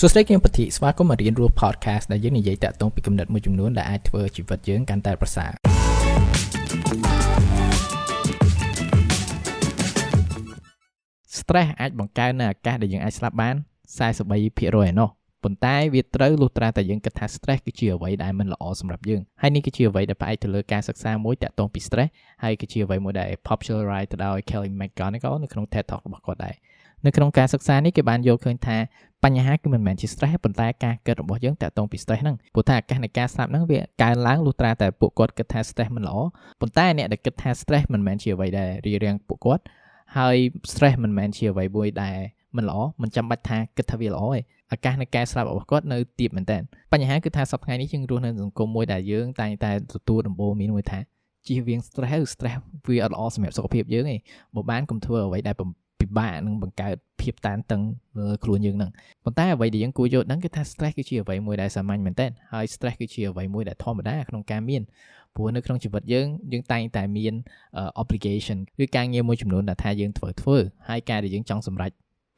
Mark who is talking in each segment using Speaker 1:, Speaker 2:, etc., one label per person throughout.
Speaker 1: សួស្តីគឹមពធីស្វាគមន៍មករៀនរស់ podcast ដែលយើងនិយាយតាក់ទងពីគំនិតមួយចំនួនដែលអាចធ្វើជីវិតយើងកាន់តែប្រសើរ Stress អាចបង្កើននៅអាកាសដែលយើងអាចស្លាប់បាន 43% ឯណោះ ប៉ុន្តែវាត្រូវលុះត្រាតែយើងគិតថា stress គឺជាអ្វីដែលមិនល្អសម្រាប់យើងហើយនេះគឺជាអ្វីដែលផ្អែកទៅលើការសិក្សាមួយតាក់ទងពី stress ហើយគឺជាអ្វីមួយដែល popularized ទៅដោយ Kelly McGonigal នៅក្នុង TED Talk របស់គាត់ដែរនៅក្នុងការសិក្សានេះគេបានយល់ឃើញថាបញ្ហាគឺមិនមែនជា stress ប៉ុន្តែការគិតរបស់យើងតាក់ទងពី stress ហ្នឹងព្រោះថាអាកាសនៃការស្លាប់ហ្នឹងវាកើនឡើងលុះត្រាតែពួកគាត់គិតថា stress មិនល្អប៉ុន្តែអ្នកដែលគិតថា stress មិនមែនជាអ្វីដែលរារាំងពួកគាត់ហើយ stress មិនមែនជាអ្វីមួយដែលមិនល្អមិនចាំបាច់ថាគិតថាវាល្អទេអាកាសនៃការស្លាប់របស់គាត់នៅទាបមែនតើបញ្ហាគឺថាសប្តាហ៍ថ្ងៃនេះយើងរស់នៅក្នុងសង្គមមួយដែលយើងតែងតែទទួលដំបូន្មានមួយថាជៀសវាង stress វាអត់ល្អសម្រាប់សុខភាពយើងទេបើបានកុំធ្វើអ្វីដែលពិបាកនឹងបង្កើតភាពតានតឹងលើខ្លួនយើងហ្នឹងប៉ុន្តែអ្វីដែលយើងគួរយល់ដឹងគឺថា stress គឺជាអ្វីមួយដែលសាមញ្ញមែនតើហើយ stress គឺជាអ្វីមួយដែលធម្មតាក្នុងការមានព្រោះនៅក្នុងជីវិតយើងតែងតែមាន obligation គឺការងារមួយចំនួនដែលថាយើងធ្វើហើយការដែលយើងចង់សម្រេច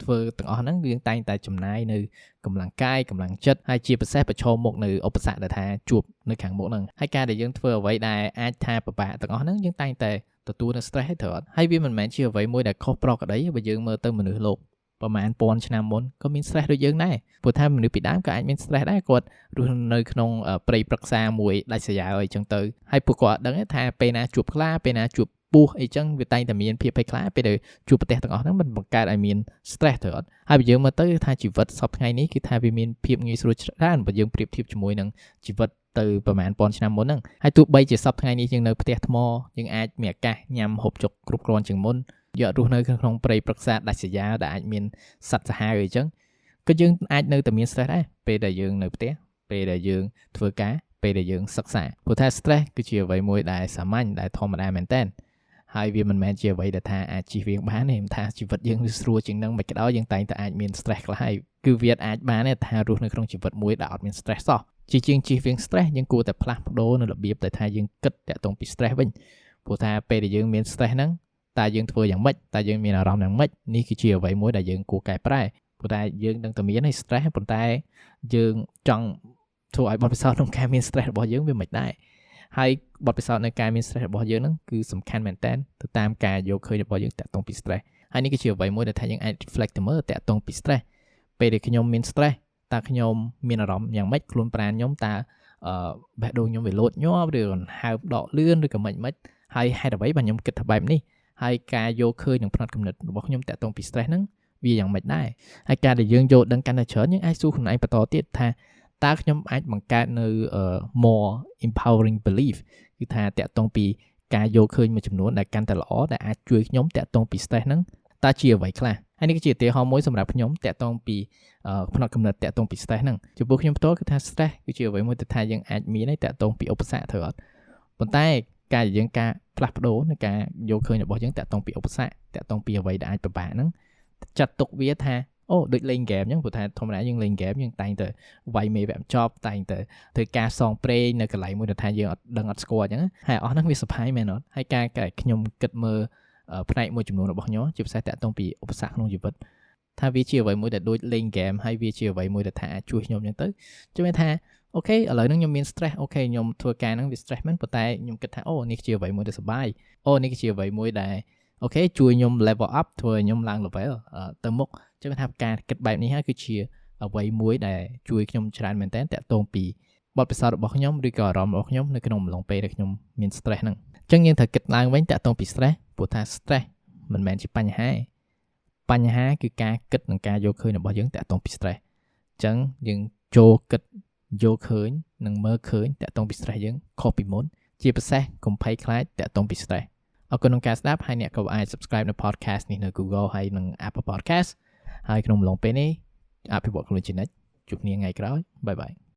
Speaker 1: ធ្វើទាំងអស់ហ្នឹងយើងតែងតែចំណាយនៅកម្លាំងកាយកម្លាំងចិត្តហើយជាពិសេសប្រឈមមុខនៅឧបសគ្គដែលថាជួបនៅខាងមុខហ្នឹងហើយការដែលយើងធ្វើអ្វីដែលអាចថាពិបាកទាំងអស់ហ្នឹងយើងតែងតែទទួលនៅ stress ហើយត្រូវអត់ហើយវាមិនមែនជាអ្វីមួយដែលខុសប្រក្រតីបើយើងមើលទៅមនុស្សលោកប្រហែលពាន់ឆ្នាំមុនក៏មាន stress ដូចយើងដែរព្រោះថាមនុស្សពីដើមក៏អាចមាន stress ដែរគាត់រស់នៅក្នុងព្រៃព្រឹក្សាមួយដាច់ស្រយាលអីចឹងទៅហើយពួកគាត់អត់ដឹងថាពេលណាជួបខ្លាពេលណាជួបពស់អីចឹងវាតែងតែមានភាពភ័យខ្លាចពេលដែលជួបប្រទះទាំងអស់ហ្នឹងมันបង្កើតឲ្យមាន stress ទៅអត់ហើយបើយើងមើលទៅថាជីវិតសពថ្ងៃនេះគឺថាវាមានភាពងាយស្រួលច្រើនបើយើងប្រៀបធៀបជាមួយនឹងជីវិតទៅប្រហែលពាន់ឆ្នាំមុនហ្នឹងហើយទោះបីជាសពថ្ងៃនេះយើងនៅផ្ទះថ្មយើងអាចមានអាកាសញ៉ាំហូបចុកគ្រប់គ្រាន់ជាងមុនយករស់នៅក្នុងព្រៃព្រឹក្សាដាច់ស្រយាលដែលអាចមានសត្វសាហាវអីចឹងក៏យើងអាចនៅតែមាន stress ដែរពេលដែលយើងនៅផ្ទះពេលដែលយើងធ្វើការពេលដែលយើងសិក្សាព្រោះថា stress គឺជាអ្វីមួយដែលសាមញ្ញដែលធម្មតាមែនតើហើយវាមិនមែនជាអ្វីដែលថាអាចជៀសវាងបានទេមិនថាជីវិតយើងវាស្រួលជាងនឹងមិនក្តោយើងតែងតែអាចមាន stress ខ្លះហើយគឺវាអាចបានទេថារស់នៅក្នុងជីវិតមួយដែលអត់មាន stress សោះជាជាងជៀសវាង stress យើងគួរតែផ្លាស់ប្ដូរនៅរបៀបដែលថាយើងគិតតាក់ទងពី stress វិញព្រោះថាពេលដែលយើងមាន stress ហ្នឹងតើយើងធ្វើយ៉ាងម៉េចតើយើងមានអារម្មណ៍យ៉ាងម៉េចនេះគឺជាអ្វីមួយដែលយើងគួរកែប្រែព្រោះតែយើងនឹងតែមាន stress ប៉ុន្តែយើងចង់ធ្វើឲ្យបទពិសោធន៍ក្នុងការមាន stress របស់យើងវាមិនដែរហើយបទពិសោធន៍នៃការមាន stress របស់យើងហ្នឹងគឺសំខាន់មែនតើទៅតាមការយកឃើញរបស់យើងតាក់ទងពី stress ហើយនេះគឺជាអ្វីមួយដែលថាយើងអាច reflect ទៅមើលតាក់ទងពី stress ពេលដែលខ្ញុំមាន stress តើខ្ញុំមានអារម្មណ៍យ៉ាងម៉េចខ្លួនប្រាណខ្ញុំតើបេះដូងខ្ញុំវាលោតញាប់ឬក៏ហើមដកលឿនឬក៏មិនហើយហេតុអ្វីបានខ្ញុំគិតថាបែបនេះហើយការយកឃើញនឹងផ្នត់គំនិតរបស់ខ្ញុំតាក់ទងពី stress ហ្នឹងវាយ៉ាងម៉េចដែរហើយការដែលយើងយល់ដឹងកាន់តែច្រើនយើងអាចសួរខ្លួនឯងបន្តទៀតថាតើខ្ញុំអាចបង្កើតនៅ more empowering belief គឺថាតាក់ទងពីការយកឃើញមួយចំនួនដែលកាន់តែល្អដែលអាចជួយខ្ញុំតាក់ទងពី stress ហ្នឹងតើជាអ្វីខ្លះហើយនេះគឺជាឧទាហរណ៍មួយសម្រាប់ខ្ញុំតាក់ទងពីផ្នត់គំនិតតាក់ទងពី stress ហ្នឹងចំពោះខ្ញុំផ្ទាល់គឺថា stress គឺជាអ្វីមួយដែលថាយើងអាចមានហើយតាក់ទងពីឧបសគ្គត្រូវអត់ប៉ុន្តែការយើងការផ្លាស់ប្ដូរនៃការយកឃើញរបស់យើងតាក់ទងពីឧបសគ្គតាក់ទងពីអ្វីដែលអាចពិបាកហ្នឹងចាត់ទុកវាថាអូដូចលេងហ្គេមអញ្ចឹងព្រោះថាធម្មតាយើងលេងហ្គេមយើងតែងតែវាយមេវគ្គចប់តែងតែធ្វើការសងព្រេងនៅកន្លែងមួយដែលថាយើងអត់ដឹងអត់ស្គាល់អញ្ចឹងហើយអស់ហ្នឹងវាសប្បាយមែនអត់ហើយការខ្ញុំគិតមើលផ្នែកមួយចំនួនរបស់ខ្ញុំជាពិសេសតាក់ទងពីឧបសគ្គក្នុងជីវិតថាវាជាអ្វីមួយដែលដូចលេងហ្គេមហើយវាជាអ្វីមួយដែលថាអាចជួយខ្ញុំអញ្ចឹងទៅជួយថាអូខេឥឡូវហ្នឹងខ្ញុំមាន stress អូខេខ្ញុំធ្វើការហ្នឹងវា stress មែនប៉ុន្តែខ្ញុំគិតថាអូនេះជាអ្វីមួយដែលសប្បាយអូនេះជាអ្វីមួយដែលអូខេជួយខ្ញុំ level up ធ្វើឲ្យខ្ញុំឡើង level ទៅមុខចឹងថាការគិតបែបនេះហើយគឺជាអ្វីមួយដែលជួយខ្ញុំច្រើនមែនតើតាក់ទងពីបទពិសោធន៍របស់ខ្ញុំឬក៏អារម្មណ៍របស់ខ្ញុំនៅក្នុងអំឡុងពេលដែលខ្ញុំមាន stress ហ្នឹងចឹងយើងត្រូវគិតឡើងវិញតាក់ទងពី stress ព្រោះថា stress មិនមែនជាបញ្ហាគឺការគិតនិងការយកឃើញរបស់យើងតាក់ទងពី stress ចឹងយើងចូលគិតយកឃើញនិងមើលឃើញតាក់ទងពី stress យើងខុសពីមុនជាពិសេសកុំភ័យខ្លាចតាក់ទងពី stress អរគុណក្នុងការស្ដាប់ហើយអ្នកក៏អាច subscribe នៅ podcast នេះនៅ Google ហើយនិង Apple Podcast ហើយក្នុងអំឡុងពេលនេះអភិវឌ្ឍខ្លួនជានិច្ចជួបគ្នាថ្ងៃក្រោយបាយបាយ